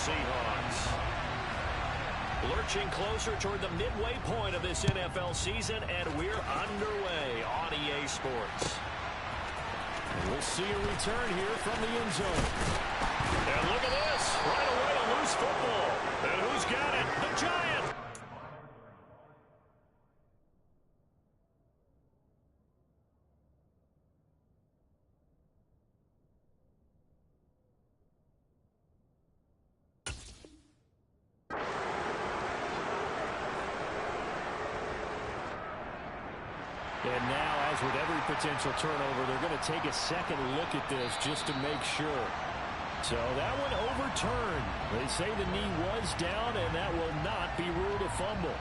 Seahawks. Lurching closer toward the midway point of this NFL season, and we're underway on EA Sports. And we'll see a return here from the end zone. And look at this. Right away, a loose football. And who's got it? The Giants. And now, as with every potential turnover, they're going to take a second look at this just to make sure. So that one overturned. They say the knee was down, and that will not be ruled a fumble.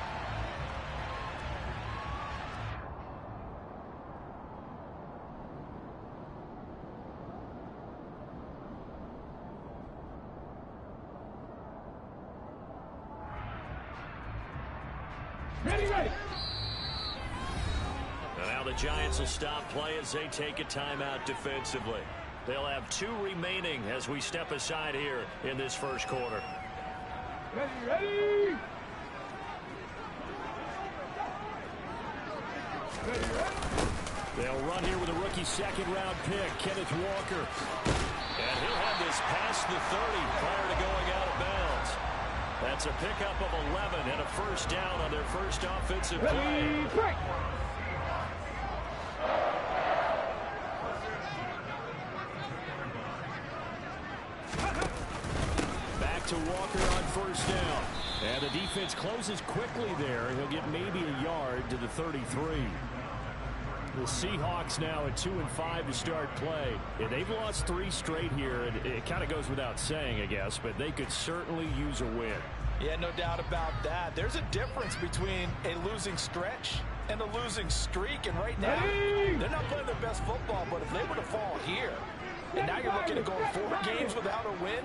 Ready. Now the Giants will stop play as they take a timeout defensively. They'll have 2 remaining as we step aside here in this first quarter. Ready. They'll run here with a rookie second-round pick, Kenneth Walker. And he'll have this past the 30 prior to going out of bounds. That's a pickup of 11 and a first down on their first offensive play. Back to Walker on first down. And the defense closes quickly there, and he'll get maybe a yard to the 33. The Seahawks now at 2-5 to start play. And they've lost 3 straight here, and it kind of goes without saying, I guess, but they could certainly use a win. Yeah, no doubt about that. There's a difference between a losing stretch and a losing streak, and right now, they're not playing their best football, but if they were to fall here, and now you're looking at going 4 games without a win,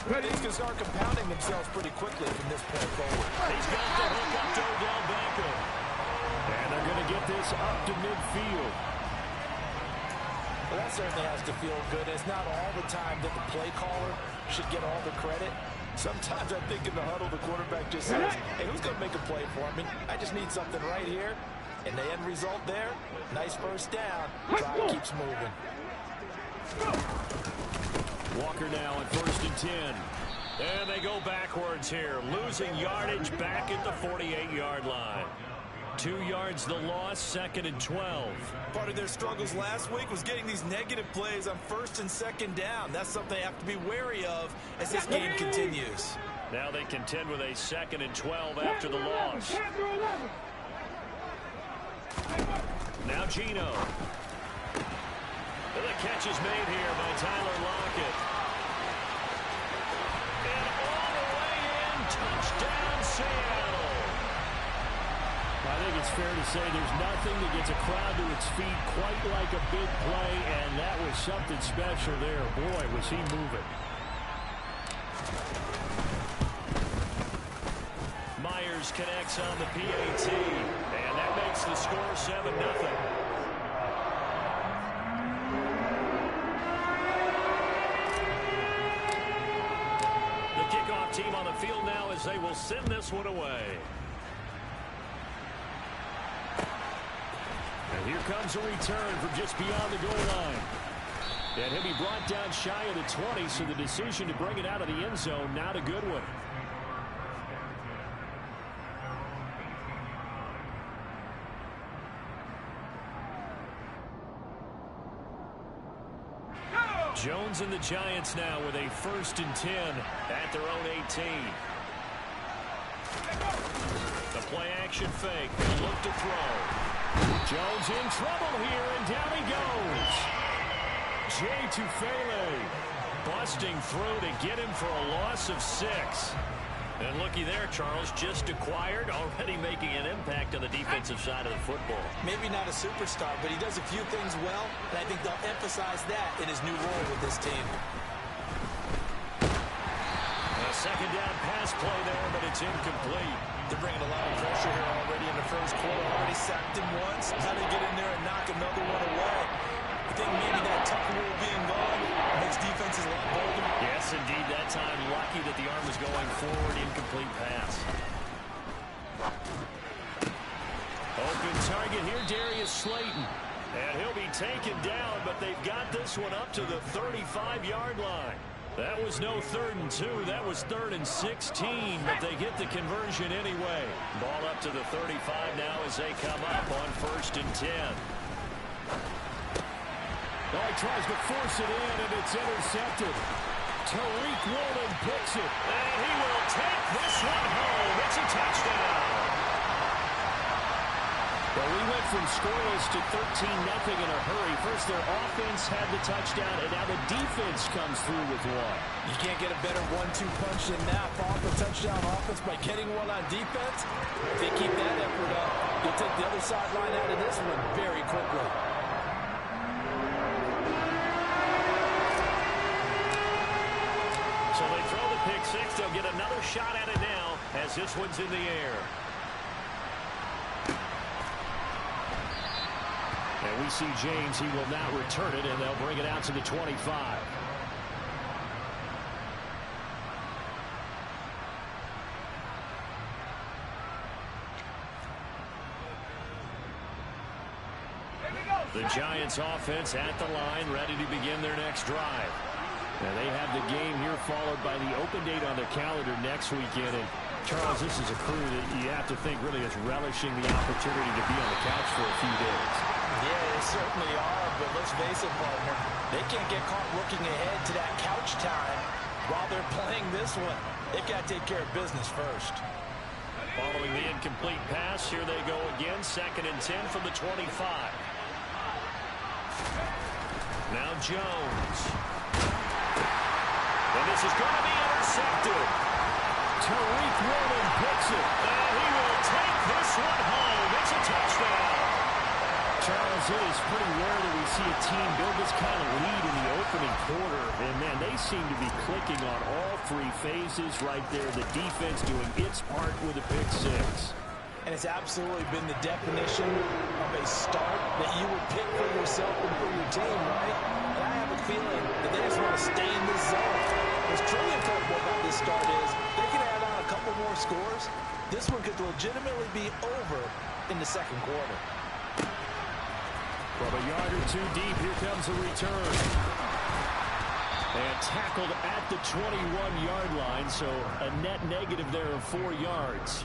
things can start compounding themselves pretty quickly from this point forward. He's got the hook up to Odell Beckham. And they're going to get this up to midfield. Well, that certainly has to feel good. It's not all the time that the play caller should get all the credit. Sometimes I think in the huddle, the quarterback just says, hey, who's going to make a play for me? I just need something right here. And the end result there, nice first down. Drive keeps moving. Walker now on 1st and 10. And they go backwards here, losing yardage back at the 48-yard line. 2 yards the loss, 2nd and 12. Part of their struggles last week was getting these negative plays on 1st and 2nd down. That's something they have to be wary of as this game continues. Now they contend with a 2nd and 12 after the loss. Now Gino. And the catch is made here by Tyler Lockett. And all the way in, touchdown Seattle. I think it's fair to say there's nothing that gets a crowd to its feet quite like a big play, and that was something special there. Boy, was he moving. Myers connects on the PAT, and that makes the score 7-0. The kickoff team on the field now as they will send this one away. And here comes a return from just beyond the goal line. And he'll be brought down shy of the 20, so the decision to bring it out of the end zone, not a good one. Jones and the Giants now with a 1st and 10 at their own 18. The play action fake. They'll look to throw. Jones in trouble here, and down he goes. Jay Tufele busting through to get him for a loss of 6. And looky there, Charles, just acquired, already making an impact on the defensive side of the football. Maybe not a superstar, but he does a few things well, and I think they'll emphasize that in his new role with this team. A 2nd down pass play there, but it's incomplete. They're bringing a lot of pressure here already in the first quarter. Already sacked him once. How do they get in there and knock another one away? I think maybe that tuck rule being gone makes defenses a lot bolder. Yes, indeed. That time, lucky that the arm was going forward. Incomplete pass. Open target here, Darius Slayton. And he'll be taken down, but they've got this one up to the 35-yard line. That was no 3rd and 2. That was 3rd and 16, but they get the conversion anyway. Ball up to the 35 now as they come up on 1st and 10. Oh, he tries to force it in, and it's intercepted. Tariq Woolen picks it. And he will take this one home. It's a touchdown. Well, we went from scoreless to 13-0 in a hurry. First, their offense had the touchdown, and now the defense comes through with one. You can't get a better 1-2 punch than that. Off a touchdown offense by getting one on defense. If they keep that effort up, you'll take the other sideline out of this one very quickly. So they throw the pick six. They'll get another shot at it now as this one's in the air. And we see James. He will not return it, and they'll bring it out to the 25. The Giants offense at the line, ready to begin their next drive. And they have the game here followed by the open date on their calendar next weekend. And Charles, this is a crew that you have to think really is relishing the opportunity to be on the couch for a few days. Yeah, they certainly are, but let's face it, partner. They can't get caught looking ahead to that couch time while they're playing this one. They've got to take care of business first. Following the incomplete pass, here they go again. 2nd and 10 from the 25. Now Jones. And this is going to be intercepted. Tariq Woolen picks it. And he will take this one home. It's a touchdown. Charles, it is pretty rare that we see a team build this kind of lead in the opening quarter. And, man, they seem to be clicking on all 3 phases right there. The defense doing its part with a pick six. And it's absolutely been the definition of a start that you would pick for yourself and for your team, right? And I have a feeling that they just want to stay in this zone. What's truly incredible about this start is they can add on a couple more scores. This one could legitimately be over in the 2nd quarter. From a yard or 2 deep, here comes a return. And tackled at the 21-yard line, so a net negative there of 4 yards.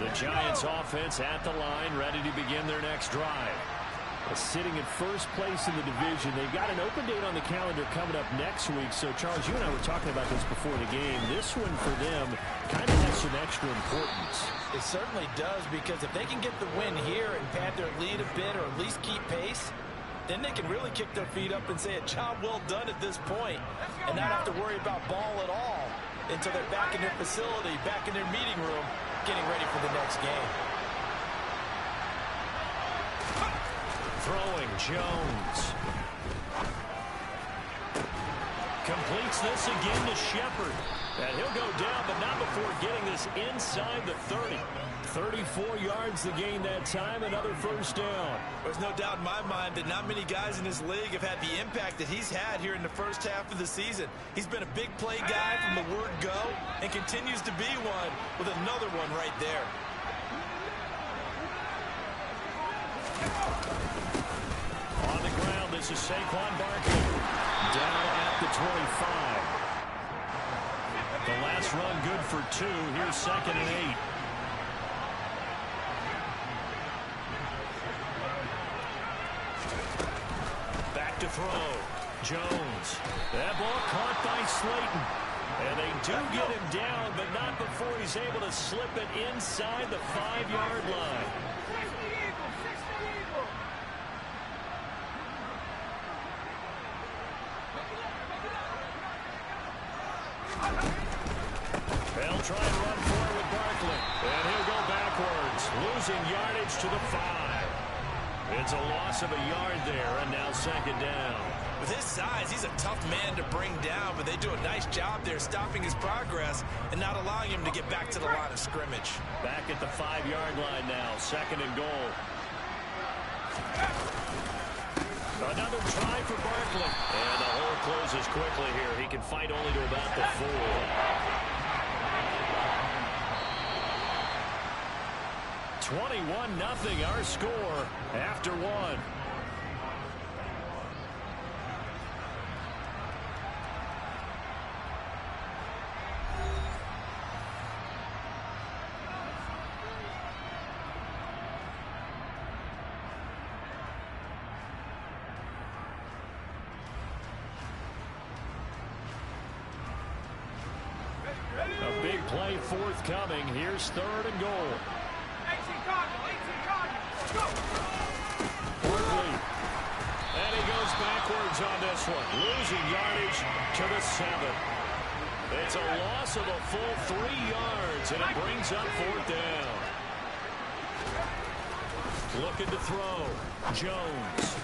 The Giants offense at the line, ready to begin their next drive. Sitting in first place in the division. They've got an open date on the calendar coming up next week. So, Charles, you and I were talking about this before the game. This one for them kind of has some extra importance. It certainly does, because if they can get the win here and pad their lead a bit or at least keep pace, then they can really kick their feet up and say a job well done at this point and not have to worry about ball at all until they're back in their facility, back in their meeting room, getting ready for the next game. Throwing Jones. Completes this again to Shepard. And he'll go down, but not before getting this inside the 30. 34 yards the gain that time, another first down. There's no doubt in my mind that not many guys in this league have had the impact that he's had here in the first half of the season. He's been a big play guy from the word go and continues to be one with another one right there. On the ground, this is Saquon Barkley. Down at the 25. The last run good for 2. Here's 2nd and 8. Back to throw. Jones. That ball caught by Slayton. And they do get him down, but not before he's able to slip it inside the 5-yard line. They'll try and run forward with Barkley. And he'll go backwards, losing yardage to the 5. It's a loss of a yard there, and now 2nd down. With his size, he's a tough man to bring down, but they do a nice job there stopping his progress and not allowing him to get back to the line of scrimmage. Back at the 5-yard line now, 2nd and goal. Another try for Barkley. And the hole closes quickly here. He can fight only to about the 4. 21-0 our score after 1. A big play forthcoming. Here's 3rd and goal. Barkley. And he goes backwards on this one. Losing yardage to the 7. It's a loss of a full 3 yards, and it brings up 4th down. Looking to throw. Jones.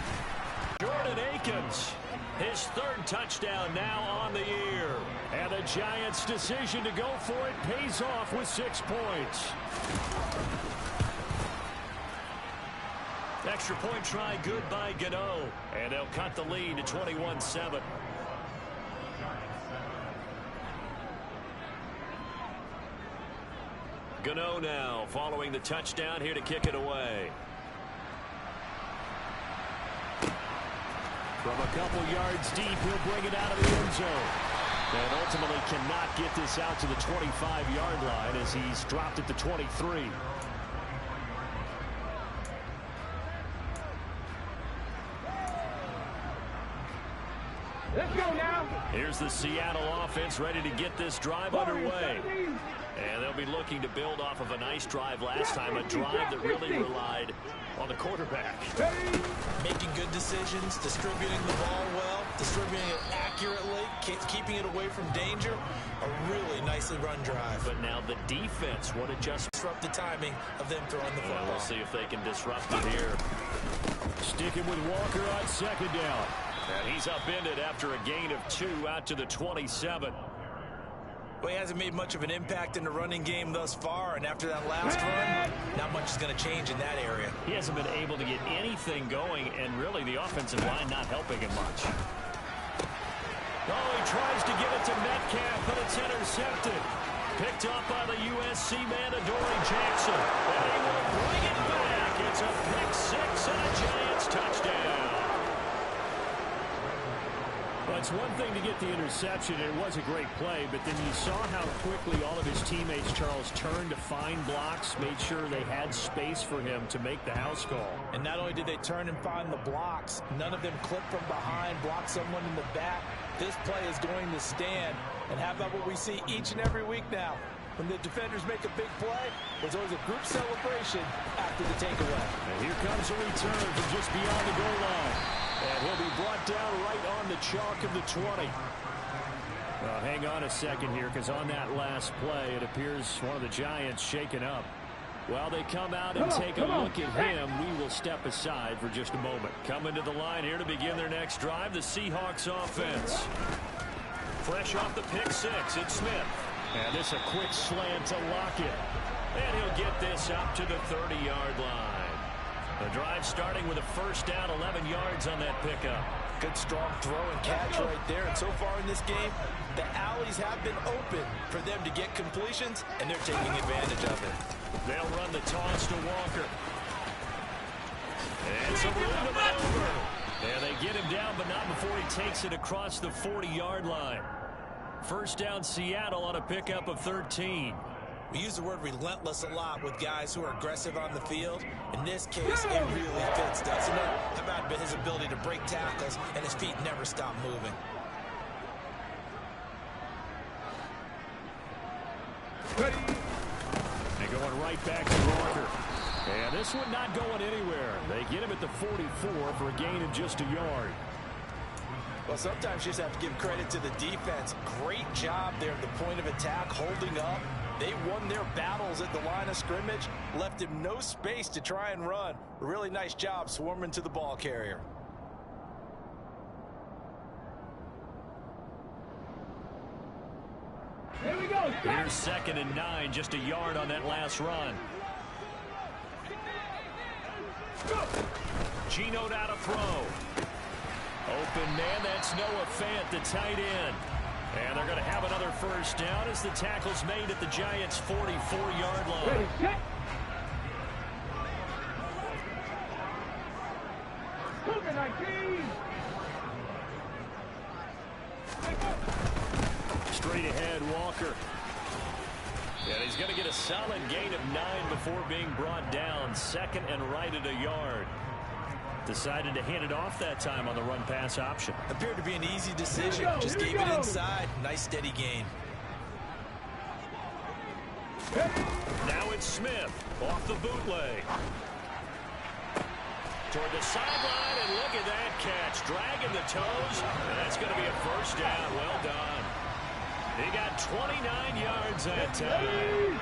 Jordan Akins. His 3rd touchdown now on the year. And the Giants' decision to go for it pays off with 6 points. Extra point try good by Gano. And they'll cut the lead to 21-7. Gano now following the touchdown here to kick it away. From a couple yards deep, he'll bring it out of the end zone. And ultimately cannot get this out to the 25-yard line as he's dropped at the 23. Let's go now. Here's the Seattle offense ready to get this drive underway. And they'll be looking to build off of a nice drive last time, a drive that really relied on the quarterback. Making good decisions, distributing the ball well, distributing it accurately, keeping it away from danger. A really nicely run drive. But now the defense want to just disrupt the timing of them throwing the football. We'll see if they can disrupt it here. Sticking with Walker on 2nd down. And he's upended after a gain of 2 out to the 27. Well, he hasn't made much of an impact in the running game thus far, and after that last run, not much is going to change in that area. He hasn't been able to get anything going, and really the offensive line not helping him much. Oh, he tries to give it to Metcalf, but it's intercepted. Picked up by the USC man, Adoree Jackson. And he will bring it back. It's a pick 6 and a Giants touchdown. Well, it's one thing to get the interception, and it was a great play, but then you saw how quickly all of his teammates, Charles, turned to find blocks, made sure they had space for him to make the house call. And not only did they turn and find the blocks, none of them clipped from behind, blocked someone in the back. This play is going to stand. And how about what we see each and every week now? When the defenders make a big play, there's always a group celebration after the takeaway. And here comes a return from just beyond the goal line. And he'll be brought down right on the chalk of the 20. Well, hang on a second here, because on that last play, it appears one of the Giants shaken up. While they come out and take a look at him, we will step aside for just a moment. Coming to the line here to begin their next drive, the Seahawks offense. Fresh off the pick 6, it's Smith. And this a quick slant to Lockett. And he'll get this up to the 30-yard line. The drive starting with a first down, 11 yards on that pickup. Good strong throw and catch right there. And so far in this game, the alleys have been open for them to get completions, and they're taking advantage of it. They'll run the toss to Walker. And some room to maneuver. And they get him down, but not before he takes it across the 40-yard line. First down, Seattle on a pickup of 13. We use the word relentless a lot with guys who are aggressive on the field. In this case, it really fits, doesn't it? How about his ability to break tackles and his feet never stop moving? And going right back to Walker. And this one not going anywhere. They get him at the 44 for a gain of just a yard. Well, sometimes you just have to give credit to the defense. Great job there at the point of attack, holding up. They won their battles at the line of scrimmage, left him no space to try and run. A really nice job swarming to the ball carrier. Here's 2nd and 9, just a yard on that last run. Geno now to throw. Open man, that's Noah Fant, the tight end. And they're going to have another first down as the tackle's made at the Giants' 44-yard line. Straight ahead, Walker. And he's going to get a solid gain of 9 before being brought down. 2nd and right at a yard. Decided to hand it off that time on the run-pass option. Appeared to be an easy decision. Just gave it inside. Nice steady gain. Now it's Smith off the bootleg. Toward the sideline, and look at that catch. Dragging the toes. And that's going to be a first down. Well done. He got 29 yards that time.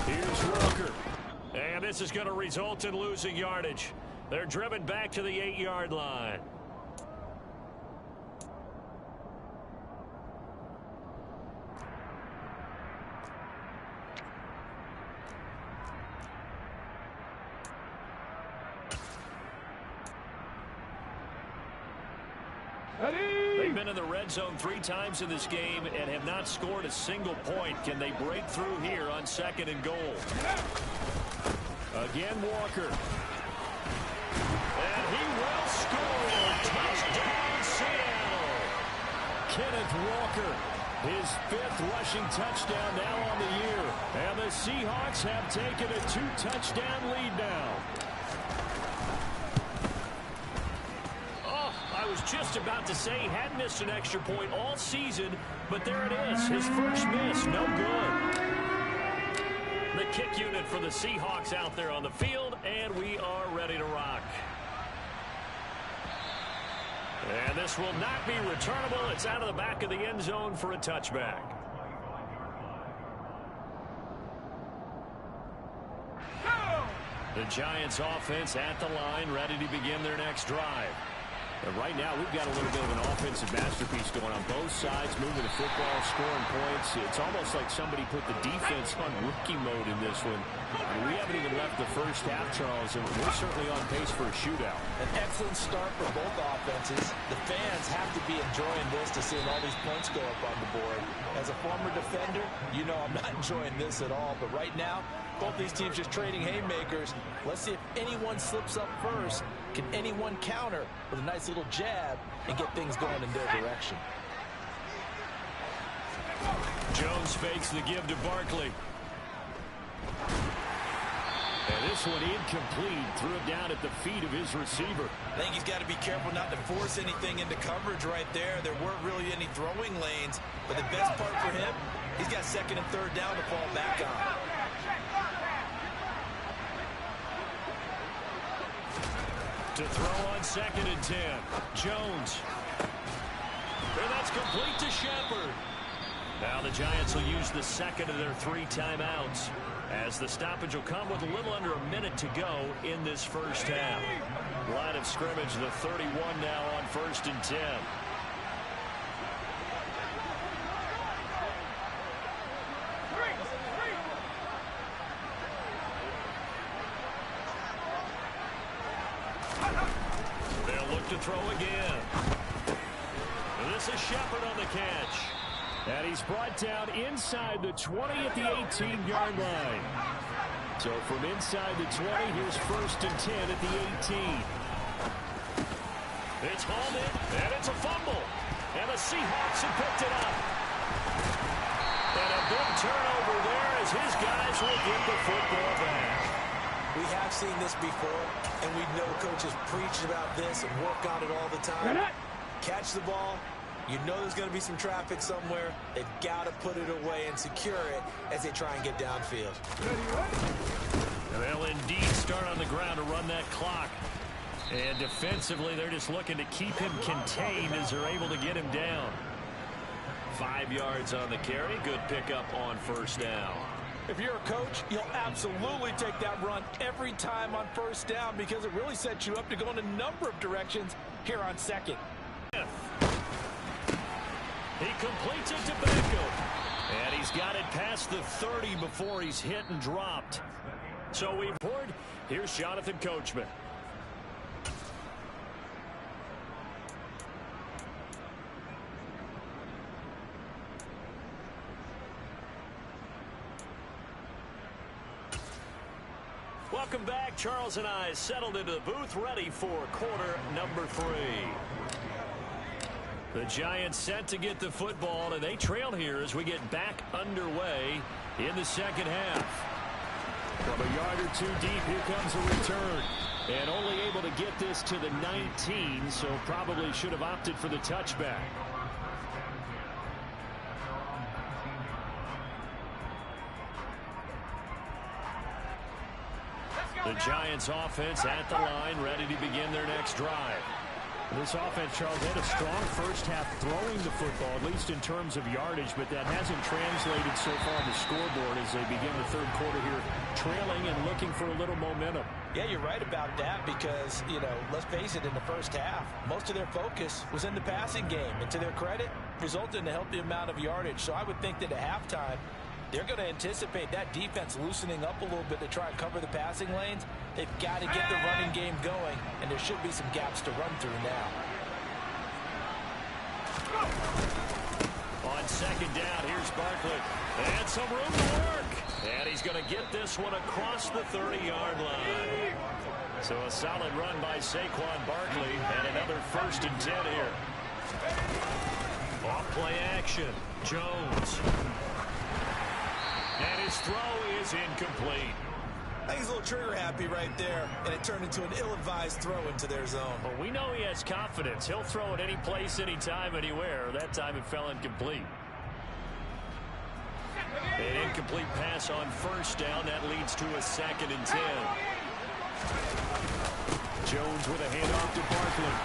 Here's Walker. And this is going to result in losing yardage. They're driven back to the 8-yard line. They've been in the red zone 3 times in this game and have not scored a single point. Can they break through here on 2nd and goal? Again, Walker. And he will score. Touchdown, Seattle. Kenneth Walker, his 5th rushing touchdown now on the year. And the Seahawks have taken a 2-touchdown lead now. I was just about to say he hadn't missed an extra point all season, but there it is. His first miss, no good. The kick unit for the Seahawks out there on the field, and we are ready to rock. And this will not be returnable. It's out of the back of the end zone for a touchback. The Giants offense at the line, ready to begin their next drive. And right now, we've got a little bit of an offensive masterpiece going on both sides, moving the football, scoring points. It's almost like somebody put the defense on rookie mode in this one. And we haven't even left the first half, Charles, and we're certainly on pace for a shootout. An excellent start for both offenses. The fans have to be enjoying this to seeing all these points go up on the board. As a former defender, you know I'm not enjoying this at all. But right now, both these teams just trading haymakers. Let's see if anyone slips up first. Can anyone counter with a nice little jab and get things going in their direction? Jones fakes the give to Barkley. And this one incomplete. Threw it down at the feet of his receiver. I think he's got to be careful not to force anything into coverage right there. There weren't really any throwing lanes. But the best part for him, he's got 2nd and 3rd down to fall back on. To throw on 2nd and 10. Jones. And that's complete to Shepard. Now the Giants will use the 2nd of their 3 timeouts, as the stoppage will come with a little under a minute to go in this first half. Line of scrimmage, the 31 now on 1st and 10. They'll look to throw again. And this is Shepard on the catch. And he's brought down inside the 20 at the 18-yard line. So from inside the 20, here's 1st and 10 at the 18. It's hauled in, and it's a fumble. And the Seahawks have picked it up. And a big turnover there as his guys will get the football back. We have seen this before, and we know coaches preach about this and work on it all the time. Catch the ball. You know there's going to be some traffic somewhere. They've got to put it away and secure it as they try and get downfield. And they'll indeed start on the ground to run that clock. And defensively, they're just looking to keep him contained as they're able to get him down. 5 yards on the carry. Good pickup on 1st down. If you're a coach, you'll absolutely take that run every time on first down because it really sets you up to go in a number of directions here on second. He completes it to Beckham. And he's got it past the 30 before he's hit and dropped. So we've heard. Here's Jonathan Coachman. Welcome back. Charles and I settled into the booth, ready for quarter number 3. The Giants set to get the football, and they trail here as we get back underway in the second half. From a yard or two deep, here comes a return. And only able to get this to the 19, so probably should have opted for the touchback. The Giants offense at the line, ready to begin their next drive. This offense, Charles, had a strong first half throwing the football, at least in terms of yardage, but that hasn't translated so far on the scoreboard as they begin the third quarter here, trailing and looking for a little momentum. Yeah, you're right about that because, let's face it, in the first half, most of their focus was in the passing game. And to their credit, resulted in a healthy amount of yardage. So I would think that at halftime, they're going to anticipate that defense loosening up a little bit to try and cover the passing lanes. They've got to get the running game going, and there should be some gaps to run through now. On second down, here's Barkley. And some room to work. And he's going to get this one across the 30-yard line. So a solid run by Saquon Barkley, and another 1st and 10 here. Off play action. Jones. And his throw is incomplete. I think he's a little trigger happy right there, and it turned into an ill-advised throw into their zone. Well, we know he has confidence. He'll throw it any place, anytime, anywhere. That time it fell incomplete. An incomplete pass on first down. That leads to a 2nd and 10. Jones with a handoff to Barkley.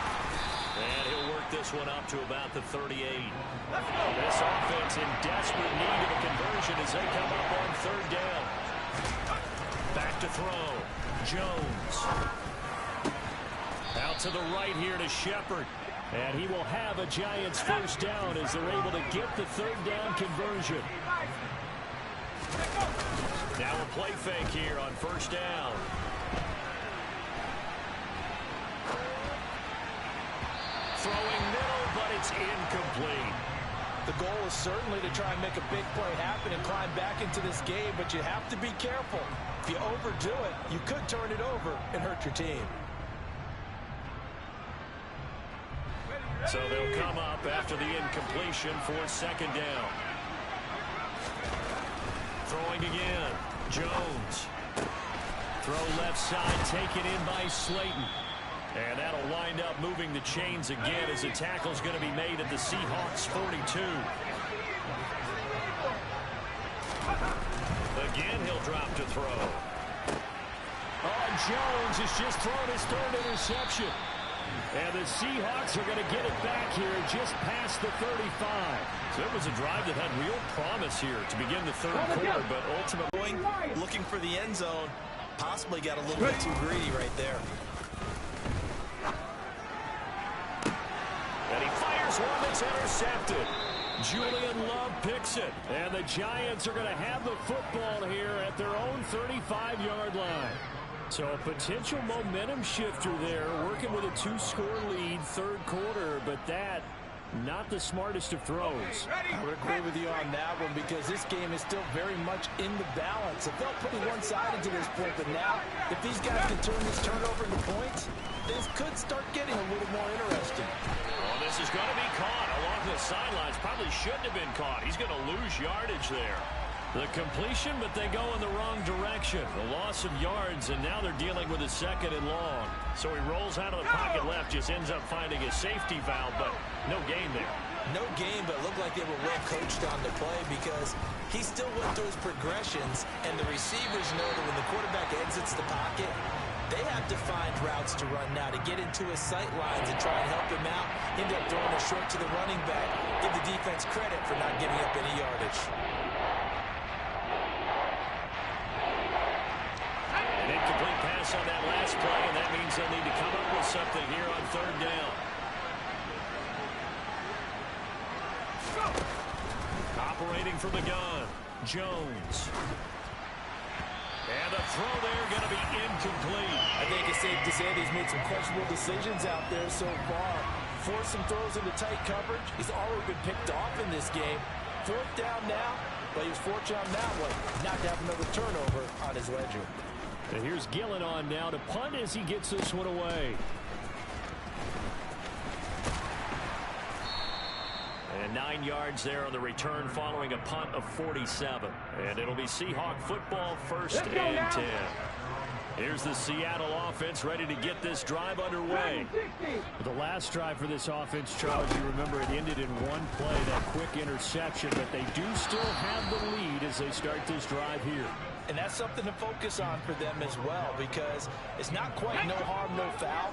And he'll work this one up to about the 38. This offense in desperate need of a conversion as they come up on 3rd down. Back to throw. Jones. Out to the right here to Shepard. And he will have a Giants 1st down as they're able to get the 3rd down conversion. Now a play fake here on 1st down. Throwing middle, but it's incomplete. The goal is certainly to try and make a big play happen and climb back into this game, but you have to be careful. If you overdo it, you could turn it over and hurt your team. So they'll come up after the incompletion for 2nd down. Throwing again. Jones. Throw left side, taken in by Slayton. And that'll wind up moving the chains again as the tackle's going to be made at the Seahawks 42. Again, he'll drop to throw. Oh, Jones has just thrown his 3rd interception. And the Seahawks are going to get it back here just past the 35. So it was a drive that had real promise here to begin the 3rd quarter, but ultimately looking for the end zone, possibly got a little bit too greedy right there. And he fires one that's intercepted. Julian Love picks it. And the Giants are going to have the football here at their own 35-yard line. So a potential momentum shifter there, working with a 2-score lead, 3rd quarter, but that, not the smartest of throws. I would agree with you on that one because this game is still very much in the balance. It felt pretty one-sided to this point, but now, if these guys can turn this turnover into points, things could start getting a little more interesting. Well, this is going to be caught along the sidelines. Probably shouldn't have been caught. He's going to lose yardage there. The completion, but they go in the wrong direction. The loss of yards, and now they're dealing with a 2nd and long. So he rolls out of the pocket left, just ends up finding a safety valve, but no gain there. No game, but it looked like they were well coached on the play because he still went through his progressions, and the receivers know that when the quarterback exits the pocket, they have to find routes to run now to get into his sight lines and try and help him out. End up throwing it short to the running back. Give the defense credit for not giving up any yardage. pass on that last play, and that means they'll need to come up with something here on third down. Operating from the gun, Jones. And the throw there going to be incomplete. I think it's safe to say that he's made some questionable decisions out there so far. Forced some throws into tight coverage. He's already been picked off in this game. Fourth down now, but he was fortunate on that one not to have another turnover on his ledger. And here's Gillen on now to punt as he gets this one away. And 9 yards there on the return following a punt of 47. And it'll be Seahawk football, first and 10. Here's the Seattle offense ready to get this drive underway. The last drive for this offense, Charles, you remember it ended in one play, that quick interception, but they do still have the lead as they start this drive here. And that's something to focus on for them as well, because it's not quite no harm, no foul.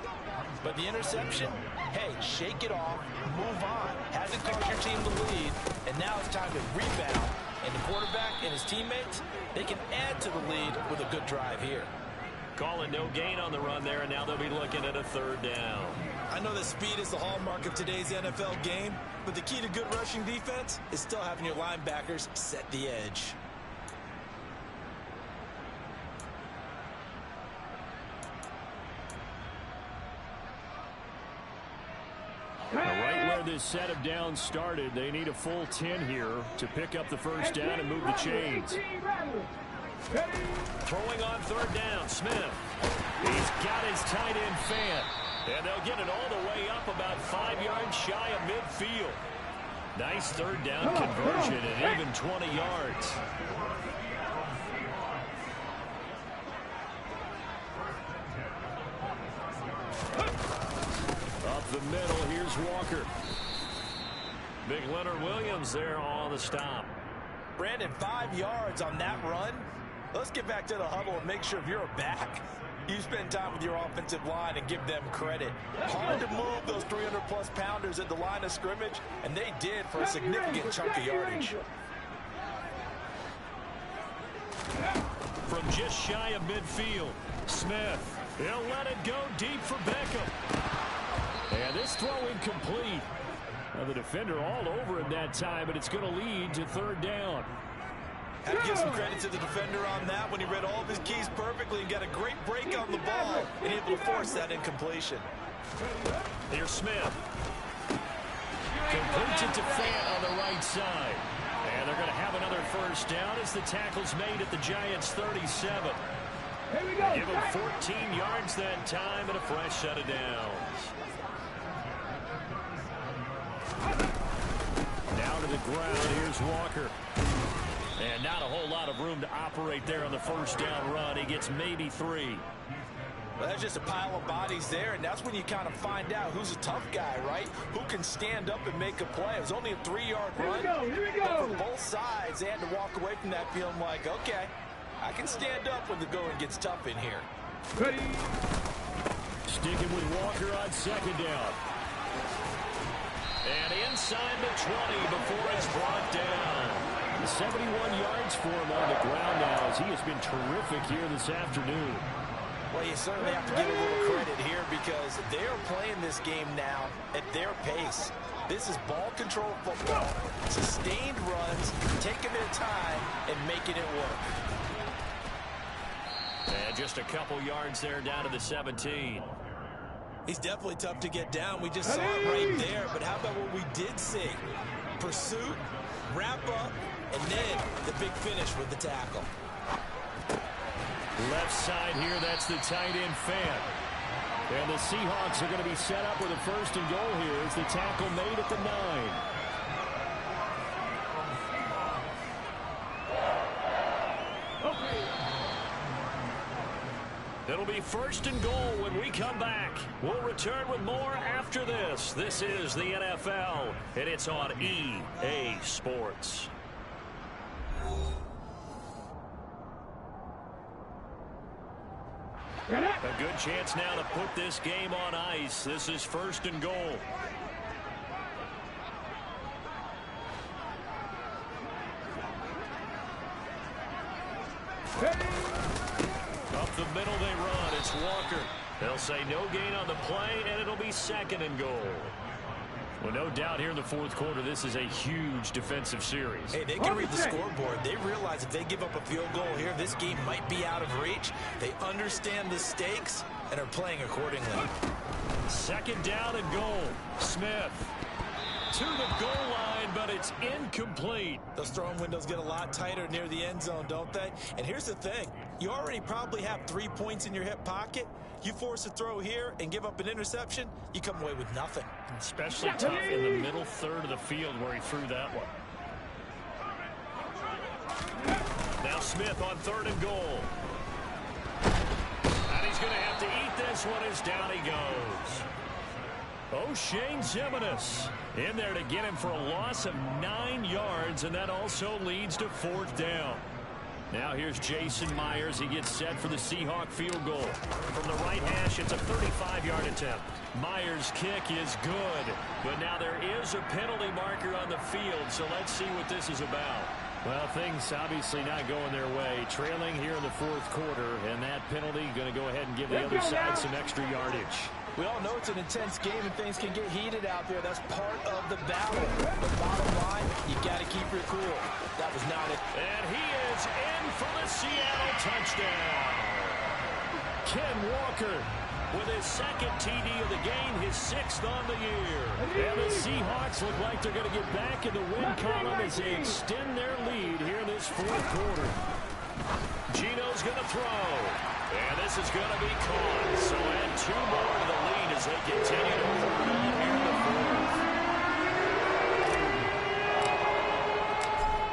But the interception, hey, shake it off, move on. Hasn't cost your team the lead, and now it's time to rebound. And the quarterback and his teammates, they can add to the lead with a good drive here. Calling no gain on the run there, and now they'll be looking at a third down. I know that speed is the hallmark of today's NFL game, but the key to good rushing defense is still having your linebackers set the edge. Right where this set of downs started, they need a full 10 here to pick up the first down and move the chains. Throwing on third down, Smith. He's got his tight end fan. And they'll get it all the way up about 5 yards shy of midfield. Nice third down conversion and even 20 yards. Up the middle, here's Walker. Big Leonard Williams there on the stop. Brandon, 5 yards on that run. Let's get back to the huddle and make sure if you're a back, you spend time with your offensive line and give them credit. Hard to move those 300-plus pounders at the line of scrimmage, and they did for a significant chunk of yardage. From just shy of midfield, Smith. He'll let it go deep for Beckham. And this throw incomplete. Now the defender all over him that time, but it's going to lead to third down. Have to give some credit to the defender on that when he read all of his keys perfectly and got a great break on the ball and able to force that incompletion. Here's Smith. Completes it to Fant on the right side. And they're going to have another first down as the tackle's made at the Giants' 37. Give him 14 yards that time and a fresh set of downs. Down to the ground, here's Walker. And not a whole lot of room to operate there on the first down run. He gets maybe 3. Well, that's just a pile of bodies there, and that's when you kind of find out who's a tough guy, right? Who can stand up and make a play. It was only a 3-yard run, but for both sides, they had to walk away from that feeling like, okay, I can stand up when the going gets tough in here. Ready. Sticking with Walker on second down. And inside the 20 before it's brought down. 71 yards for him on the ground now as he has been terrific here this afternoon. Well, you certainly have to give a little credit here because they're playing this game now at their pace. This is ball control football, sustained runs, taking their time and making it work. And just a couple yards there down to the 17. He's definitely tough to get down. We just saw it right there. But how about what we did see? Pursuit, wrap up, and then the big finish with the tackle. Left side here, that's the tight end Fant. And the Seahawks are going to be set up with a first and goal here as the tackle made at the 9. It'll be first and goal when we come back. We'll return with more after this. This is the NFL, and it's on EA Sports. A good chance now to put this game on ice. This is first and goal. Up the middle they run. It's They'll say no gain on the play, and it'll be 2nd and goal. Well, no doubt here in the 4th quarter, this is a huge defensive series. Hey, they can read the scoreboard. They realize if they give up a field goal here, this game might be out of reach. They understand the stakes and are playing accordingly. 2nd down and goal. Smith to the goal line, but it's incomplete. Those throwing windows get a lot tighter near the end zone, don't they? And here's the thing. You already probably have 3 points in your hip pocket. You force a throw here and give up an interception, you come away with nothing. Especially tough in the middle third of the field where he threw that one. Now Smith on 3rd and goal. And he's going to have to eat this one as down he goes. O'Shane Zimenez in there to get him for a loss of 9 yards, and that also leads to 4th down. Now here's Jason Myers. He gets set for the Seahawk field goal. From the right hash, it's a 35-yard attempt. Myers' kick is good, but now there is a penalty marker on the field, so let's see what this is about. Well, things obviously not going their way. Trailing here in the 4th quarter, and that penalty going to go ahead and give the other side some extra yardage. We all know it's an intense game and things can get heated out there. That's part of the battle. But bottom line, you got to keep your cool. That was not it. And he is in for the Seattle touchdown. Ken Walker with his 2nd TD of the game, his 6th on the year. And the Seahawks look like they're going to get back in the win column as they extend their lead here in this 4th quarter. Gino's going to throw. And this is going to be caught. So add 2 more to the lead as they continue to hold on here in the 4th.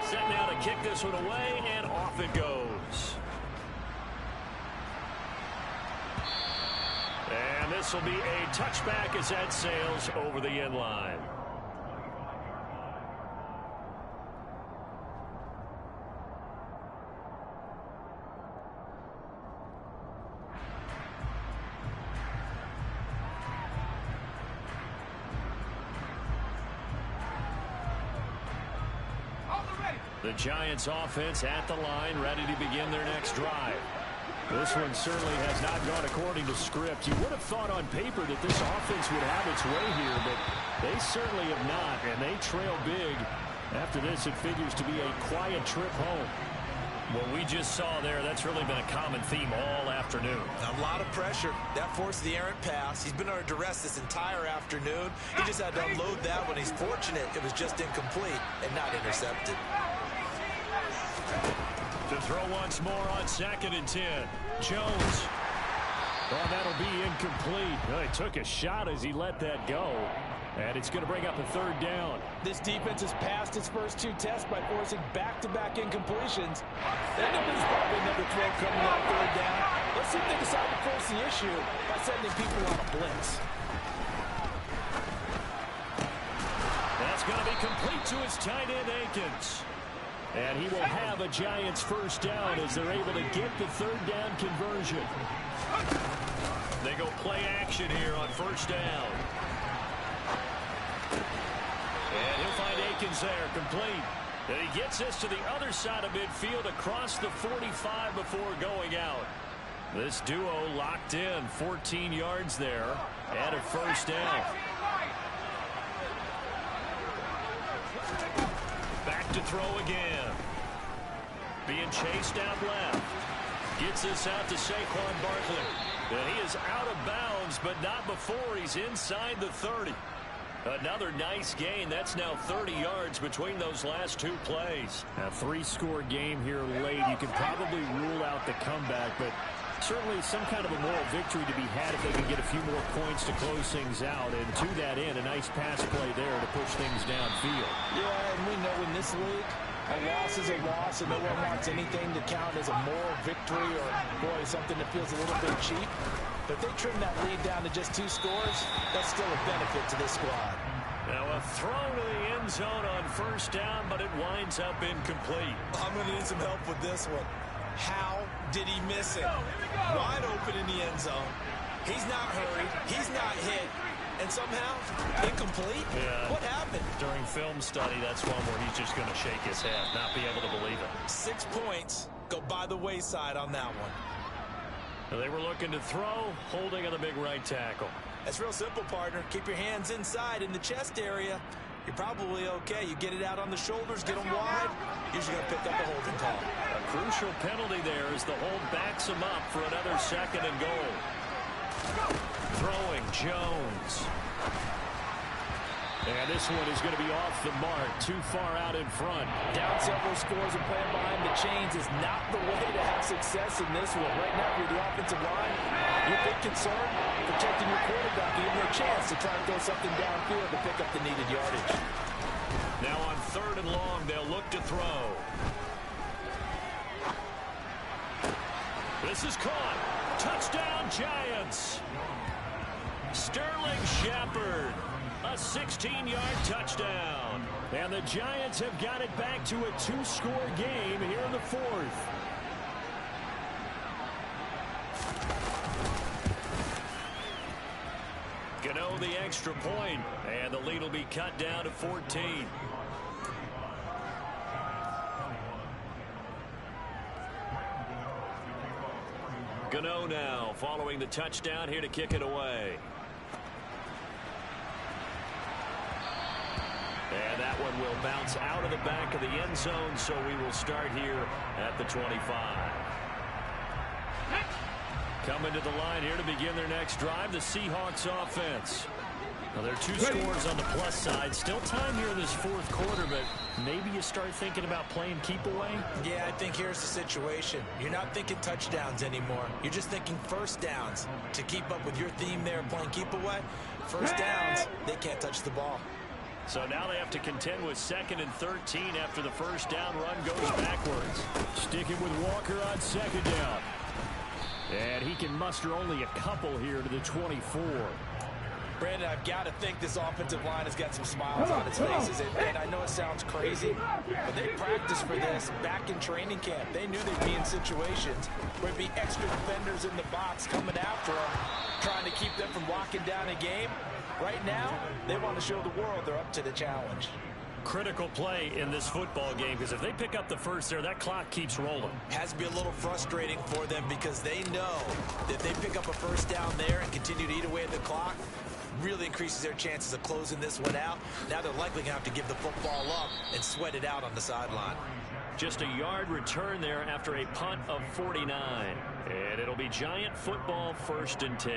Set now to kick this one away, and off it goes. And this will be a touchback as that sails over the end line. The Giants offense at the line, ready to begin their next drive. This one certainly has not gone according to script. You would have thought on paper that this offense would have its way here, but they certainly have not, and they trail big. After this, it figures to be a quiet trip home. What we just saw there, that's really been a common theme all afternoon. A lot of pressure. That forced the errant pass. He's been under duress this entire afternoon. He just had to unload that one. He's fortunate it was just incomplete and not intercepted. To throw once more on 2nd and 10. Jones. Oh, that'll be incomplete. Oh, he took a shot as he let that go. And it's going to bring up a 3rd down. This defense has passed its first 2 tests by forcing back-to-back incompletions. There's probably another throw coming on 3rd down. Let's see if they decide to force the issue by sending people on a blitz. That's going to be complete to his tight end, Akins. And he will have a Giants 1st down as they're able to get the 3rd down conversion. They go play action here on 1st down. And he'll find Akins there, complete. And he gets this to the other side of midfield across the 45 before going out. This duo locked in, 14 yards there, and a 1st down. Back to throw again. Being chased out left. Gets this out to Saquon Barkley. And he is out of bounds, but not before he's inside the 30. Another nice gain. That's now 30 yards between those last 2 plays. A 3-score game here late. You can probably rule out the comeback, but certainly some kind of a moral victory to be had if they can get a few more points to close things out. And to that end, a nice pass play there to push things downfield. Yeah, and we know in this league, a loss is a loss, and no one wants anything to count as a moral victory or, boy, something that feels a little bit cheap. But if they trim that lead down to just 2 scores, that's still a benefit to this squad. Now a throw to the end zone on 1st down, but it winds up incomplete. I'm going to need some help with this one. How did he miss it? Wide open in the end zone. He's not hurried. He's not hit. And somehow, incomplete? Yeah. What happened? During film study, that's one where he's just going to shake his head, not be able to believe it. 6 points go by the wayside on that one. They were looking to throw, holding on the big right tackle. That's real simple, partner. Keep your hands inside in the chest area. You're probably okay. You get it out on the shoulders, get them wide. Usually going to pick up a holding call. A crucial penalty there as the hold backs him up for another 2nd and goal. Throwing Jones. And this one is going to be off the mark, too far out in front. Down several scores and playing behind the chains is not the way to have success in this one. Right now, if you're the offensive line, you're a bit concerned protecting your quarterback, giving him a chance to try and throw something downfield to pick up the needed yardage. Now on 3rd and long, they'll look to throw. This is caught. Touchdown, Giants. Sterling Shepard. A 16-yard touchdown. And the Giants have got it back to a 2-score game here in the 4th. Gano the extra point, and the lead will be cut down to 14. Gano now following the touchdown here to kick it away. And that one will bounce out of the back of the end zone, so we will start here at the 25. Coming to the line here to begin their next drive, the Seahawks offense. Now, there are 2 scores on the plus side. Still time here in this 4th quarter, but maybe you start thinking about playing keep away? Yeah, I think here's the situation. You're not thinking touchdowns anymore. You're just thinking first downs. To keep up with your theme there, playing keep away, first downs, they can't touch the ball. So now they have to contend with 2nd and 13 after the first down run goes backwards. Sticking with Walker on 2nd down. And he can muster only a couple here to the 24. Brandon, I've got to think this offensive line has got some smiles on its faces. And I know it sounds crazy, but they practiced for this back in training camp. They knew they'd be in situations where there'd be extra defenders in the box coming after them, trying to keep them from locking down a game. Right now, they want to show the world they're up to the challenge. Critical play in this football game, because if they pick up the first there, that clock keeps rolling. Has to be a little frustrating for them because they know that if they pick up a first down there and continue to eat away at the clock, really increases their chances of closing this one out. Now they're likely going to have to give the football up and sweat it out on the sideline. Just a yard return there after a punt of 49. And it'll be Giant football, 1st and 10.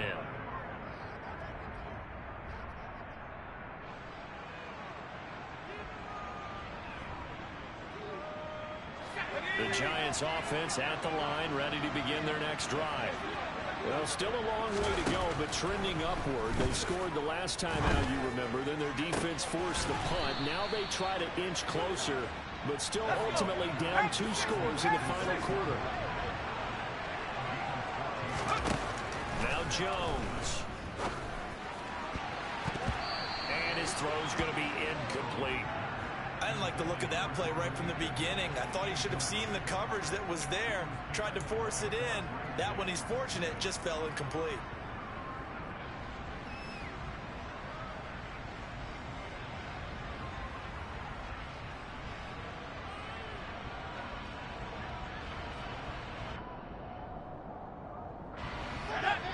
The Giants offense at the line, ready to begin their next drive. Well, still a long way to go, but trending upward. They scored the last time out, you remember. Then their defense forced the punt. Now they try to inch closer, but still ultimately down 2 scores in the final quarter. Now Jones. And his throw's going to be incomplete. I didn't like the look of that play right from the beginning. I thought he should have seen the coverage that was there, tried to force it in. That one, he's fortunate, just fell incomplete.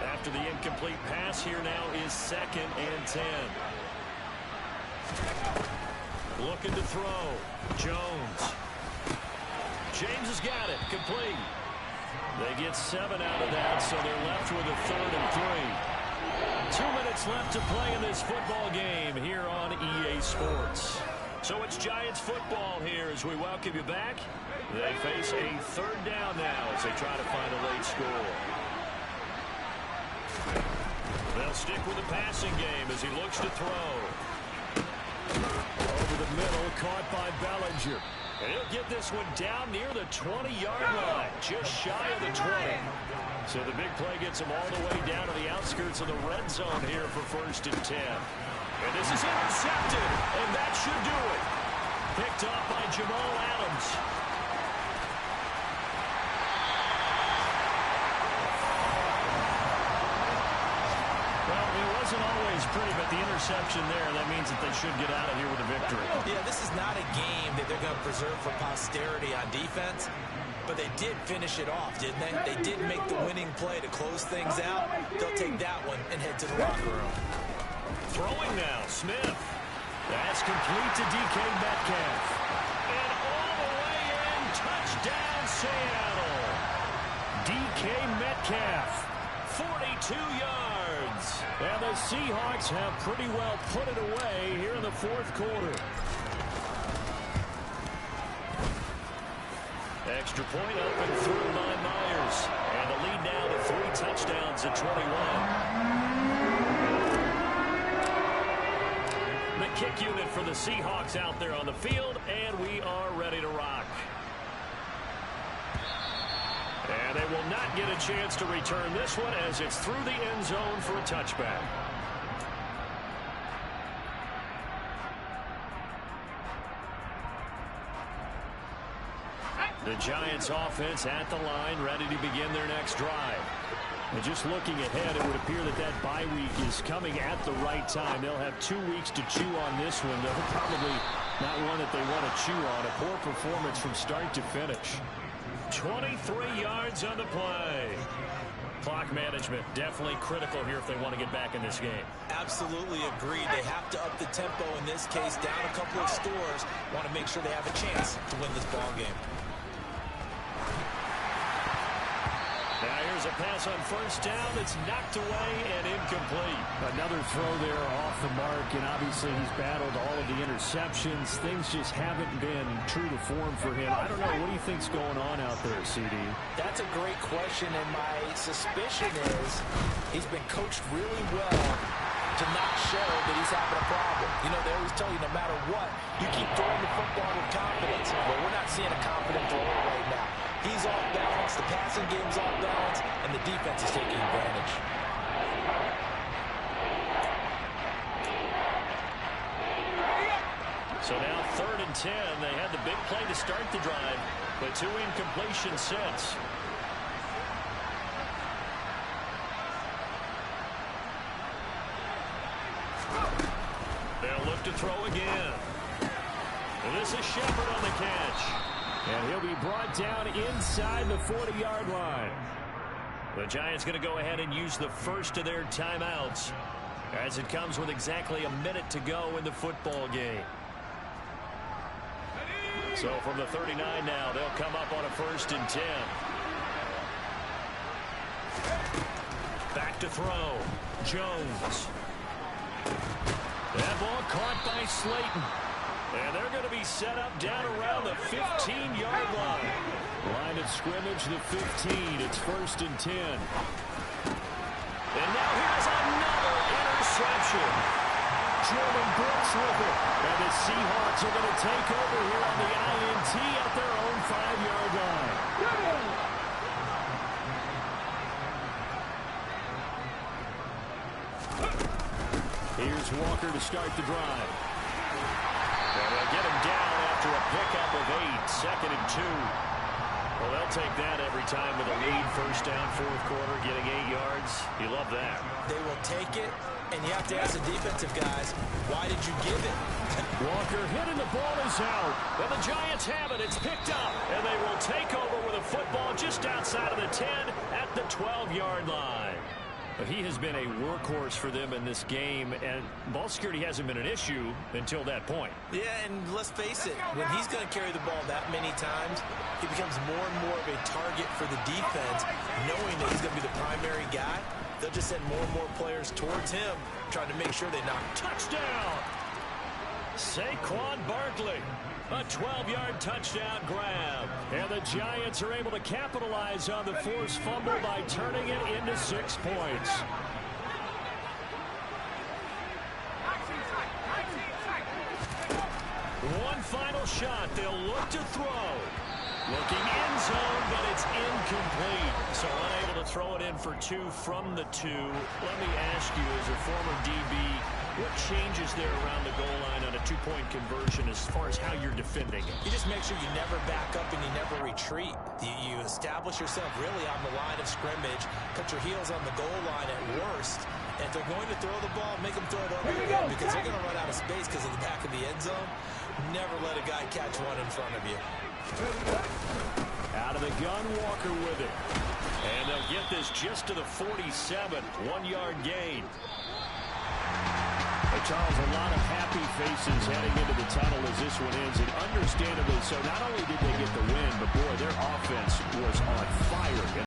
After the incomplete pass, here now is 2nd and 10. Looking to throw. Jones. James has got it. Complete. They get 7 out of that, so they're left with a 3rd and 3. 2 minutes left to play in this football game here on EA Sports. So it's Giants football here as we welcome you back. They face a 3rd down now as they try to find a late score. They'll stick with the passing game as he looks to throw. Over the middle, caught by Bellinger. And he'll get this one down near the 20-yard line, just shy of the 20. So the big play gets him all the way down to the outskirts of the red zone here for 1st and 10. And this is intercepted, and that should do it. Picked up by Jamal Adams. Wasn't always pretty, but the interception there, that means that they should get out of here with a victory. Yeah, this is not a game that they're going to preserve for posterity on defense. But they did finish it off, didn't they? They did make the winning play to close things out. They'll take that one and head to the locker room. Throwing now, Smith. That's complete to DK Metcalf. And all the way in, touchdown Seattle. DK Metcalf, 42 yards. And the Seahawks have pretty well put it away here in the fourth quarter. Extra point up and through by Myers. And the lead now to 3 touchdowns at 21. The kick unit for the Seahawks out there on the field, and we are ready to rock. And they will not get a chance to return this one as it's through the end zone for a touchback. The Giants offense at the line, ready to begin their next drive. And just looking ahead, it would appear that that bye week is coming at the right time. They'll have 2 weeks to chew on this one, though probably not one that they want to chew on. A poor performance from start to finish. 23 yards on the play. Clock management definitely critical here if they want to get back in this game. Absolutely agreed. They have to up the tempo in this case, down a couple of scores. Want to make sure they have a chance to win this ball game. Now here's a pass on first down that's knocked away and incomplete. Another throw there off the mark, and obviously he's battled all of the interceptions. Things just haven't been true to form for him. I don't know. What do you think's going on out there, CD? That's a great question, and my suspicion is he's been coached really well to not show that he's having a problem. You know, they always tell you no matter what, you keep throwing the football with confidence. Well, we're not seeing a confident thrower right now. He's off balance, the passing game's off balance, and the defense is taking advantage. So now 3rd and 10. They had the big play to start the drive, but 2 incompletions since. They'll look to throw again. And this is Shepard on the catch. And he'll be brought down inside the 40-yard line. The Giants going to go ahead and use the first of their timeouts as it comes with exactly a minute to go in the football game. So from the 39 now, they'll come up on a 1st and 10. Back to throw. Jones. That ball caught by Slayton. And they're going to be set up down around the 15-yard line. Line of scrimmage, the 15. It's 1st and 10. And now here's another interception. Jordan Brooks with it. And the Seahawks are going to take over here on the INT at their own 5-yard line. Here's Walker to start the drive. And they'll get him down after a pickup of 8, 2nd and 2. Well, they'll take that every time with a lead. 1st down, 4th quarter, getting 8 yards. You love that. They will take it, and you have to ask the defensive guys, why did you give it? Walker hit and the ball is out. And the Giants have it. It's picked up. And they will take over with a football just outside of the 10 at the 12-yard line. But he has been a workhorse for them in this game, and ball security hasn't been an issue until that point. Yeah, and let's face it, when he's going to carry the ball that many times, he becomes more and more of a target for the defense, knowing that he's going to be the primary guy. They'll just send more and more players towards him, trying to make sure they knock. Touchdown! Saquon Barkley. A 12-yard touchdown grab. And the Giants are able to capitalize on the forced fumble by turning it into 6 points. One final shot. They'll look to throw. Looking end zone, but it's incomplete. So unable to throw it in for 2 from the 2. Let me ask you, as a former DB, what changes there around the goal line on a 2-point conversion as far as how you're defending it? You just make sure you never back up and you never retreat. You establish yourself really on the line of scrimmage, put your heels on the goal line at worst. And if they're going to throw the ball, make them throw it over your head because they're going to run out of space because of the back of the end zone. Never let a guy catch one in front of you. Out of the gun, Walker with it. And they'll get this just to the 47. 1-yard gain. Charles, a lot of happy faces heading into the tunnel as this one ends, and understandably so. Not only did they get the win, but boy, their offense was on fire.